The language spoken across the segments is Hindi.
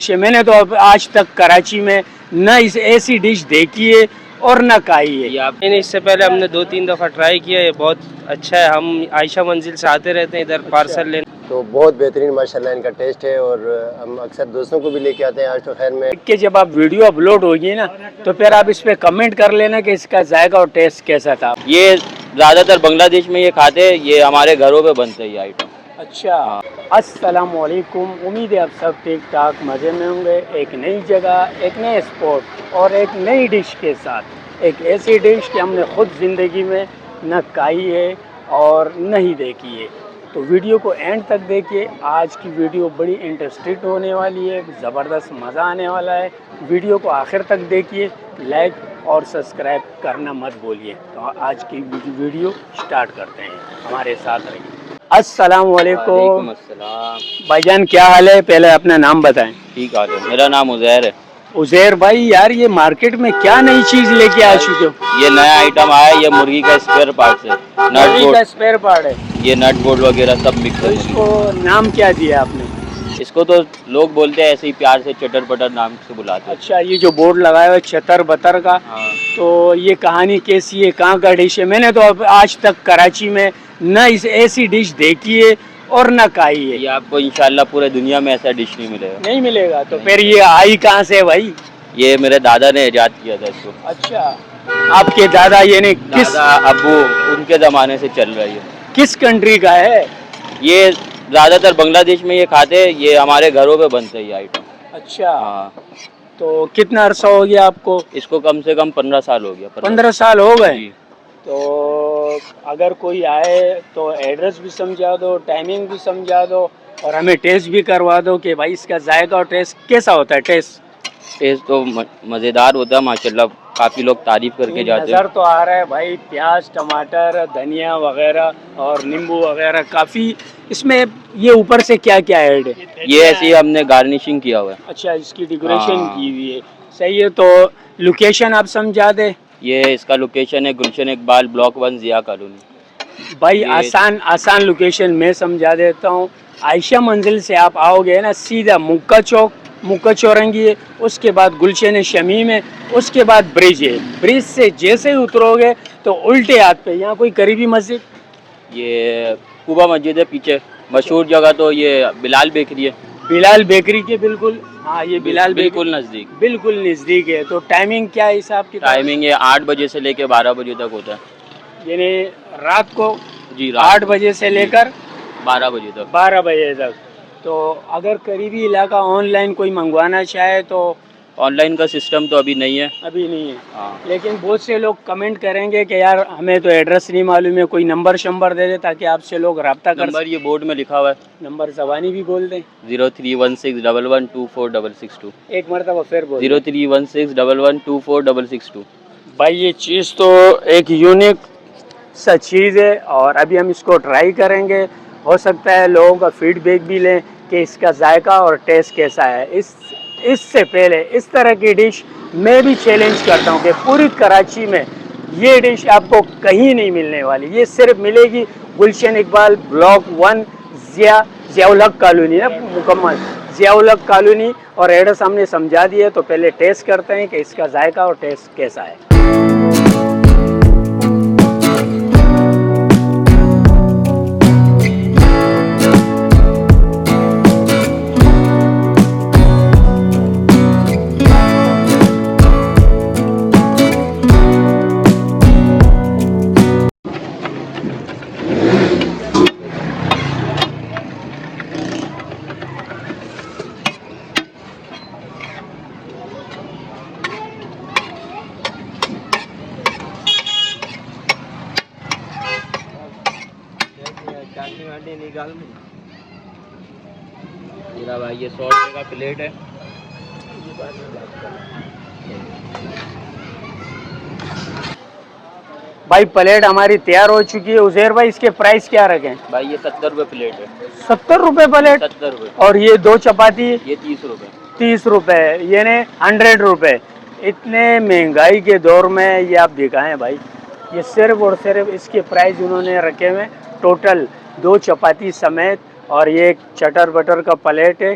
डिश है। मैंने तो अब आज तक कराची में न इस ऐसी डिश देखी है और न खाई है। नहीं, इससे पहले हमने 2-3 दफ़ा ट्राई किया है, बहुत अच्छा है। हम आयशा मंजिल से आते रहते हैं इधर पार्सल लेने। तो बहुत बेहतरीन माशाल्लाह इनका टेस्ट है और हम अक्सर दोस्तों को भी लेके आते हैं आज तो खैर में। कि जब आप वीडियो अपलोड होगी ना तो फिर आप इस पे कमेंट कर लेना कि इसका जायका और टेस्ट कैसा था। ये ज़्यादातर बांग्लादेश में ये खाते हैं, ये हमारे घरों पे बनते हैं ये आइटम। अच्छा, अस्सलाम वालेकुम। उम्मीद है आप सब ठीक ठाक मज़े में होंगे। एक नई जगह, एक नए स्पॉट और एक नई डिश के साथ, एक ऐसी डिश कि हमने ख़ुद ज़िंदगी में न खाई है और न ही देखी है। तो वीडियो को एंड तक देखिए। आज की वीडियो बड़ी इंटरेस्टिंग होने वाली है, ज़बरदस्त मज़ा आने वाला है। वीडियो को आखिर तक देखिए, लाइक और सब्सक्राइब करना मत भूलिए। तो आज की वीडियो स्टार्ट करते हैं, हमारे साथ रहिए। अस्सलाम वालेकुम। भाईजान क्या हाल है? पहले अपना नाम बताएं। ठीक हाल है, मेरा नाम उज़ैर है। उज़ैर भाई, यार ये मार्केट में क्या नई चीज़ लेके आ चुके हो? ये नया आइटम आया है, ये मुर्गी का स्पेयर पार्ट है, मुर्गी का स्पेयर पार्ट है। ये नट बोल्ट वगैरह सब मिक्स तो है। इसको नाम क्या दिया आपने? इसको तो लोग बोलते हैं ऐसे ही प्यार से चटर पटर नाम से बुलाते हैं। अच्छा, ये जो बोर्ड लगाया हुआ है छतर बतर का, हाँ। तो ये कहानी कैसी है, कहाँ का डिश है? मैंने तो अब आज तक कराची में न इस ऐसी डिश देखी है और न खाई है। ये आपको इंशाल्लाह पूरे दुनिया में ऐसा डिश नहीं मिलेगा। नहीं मिलेगा? तो फिर ये आई कहाँ से भाई? ये मेरे दादा ने इजाद किया था इसको। अच्छा, आपके दादा यानी किस दादा अब्बू उनके ज़माने से चल रही है। किस कंट्री का है? ये ज़्यादातर बांग्लादेश में ये खाते हैं, ये हमारे घरों पे बनते हैं ये आइटम। अच्छा, हाँ। तो कितना अरसा हो गया आपको? इसको कम से कम 15 साल हो गया। 15 साल हो गए। जी। तो अगर कोई आए तो एड्रेस भी समझा दो, टाइमिंग भी समझा दो और हमें टेस्ट भी करवा दो कि भाई इसका जायका और टेस्ट कैसा होता है। टेस्ट तो मज़ेदार होता है माशाल्लाह, काफ़ी लोग तारीफ़ करके जाते हैं। नज़र तो आ रहा है भाई, प्याज टमाटर धनिया वगैरह और नींबू वगैरह काफ़ी इसमें। ये ऊपर से क्या क्या ऐड है? ये ऐसे ही हमने गार्निशिंग किया हुआ है। अच्छा, इसकी डेकोरेशन हाँ। की हुई है। सही है, तो लोकेशन आप समझा दे। ये इसका लोकेशन है गुलशन इकबाल ब्लॉक 1 ज़िया कॉलोनी। भाई आसान लोकेशन मैं समझा देता हूँ। आयशा मंजिल से आप आओगे ना, सीधा मुक्का चौरंगी है, उसके बाद गुलशन शमीम है, उसके बाद ब्रिज है। ब्रिज से जैसे ही उतरोगे तो उल्टे हाथ पे यहाँ कोई करीबी मस्जिद, ये कुबा मस्जिद है पीछे। मशहूर जगह तो ये बिलाल बेकरी है। बिलाल बेकरी के बिल्कुल, हाँ ये बिलाल बिल्कुल नज़दीक। बिल्कुल नज़दीक है। तो टाइमिंग क्या है हिसाब की? टाइमिंग है 8 बजे से लेके 12 बजे तक होता है। यानी रात को जी, 8 बजे से लेकर 12 बजे तक। 12 बजे तक। तो अगर करीबी इलाका ऑनलाइन कोई मंगवाना चाहे तो? ऑनलाइन का सिस्टम तो अभी नहीं है। अभी नहीं है। हाँ। लेकिन बहुत से लोग कमेंट करेंगे कि यार हमें तो एड्रेस नहीं मालूम है, कोई नंबर शंबर दे दे ताकि आपसे लोग रब्ता कर। नंबर ये बोर्ड में लिखा हुआ है। नंबर ज़बानी भी बोल दें। 031611246662। एक मरतबा फिर बोल। 031611246662। भाई ये चीज़ तो एक यूनिक सा चीज़ है और अभी हम इसको ट्राई करेंगे। हो सकता है लोगों का फीडबैक भी लें कि इसका जायका और टेस्ट कैसा है। इससे पहले इस तरह की डिश मैं भी चैलेंज करता हूँ कि पूरी कराची में ये डिश आपको कहीं नहीं मिलने वाली। ये सिर्फ मिलेगी गुलशन इकबाल ब्लॉक 1 ज़ियाउल-हक कॉलोनी ना, मुकम्मल ज़ियाउल-हक कॉलोनी। और एड्रेस हमने समझा दिया, तो पहले टेस्ट करते हैं कि इसका जायका और टेस्ट कैसा है। मेरा भाई ये 100 रुपये का प्लेट है। भाई प्लेट हमारी तैयार हो चुकी है। उज़ैर भाई इसके प्राइस क्या रखें? भाई ये 70 रुपये प्लेट है। 70 रुपये प्लेट? 70 रुपये। और ये 2 चपाती? ये 30 रुपये। 30 रुपये, यानी 100 रुपये। इतने महंगाई के दौर में ये आप दिखाएं भाई, ये सिर्फ और सिर्फ इसके प्राइस उन्होंने रखे हुए टोटल 2 चपाती समेत। और ये एक चटर बटर का प्लेट है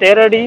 13D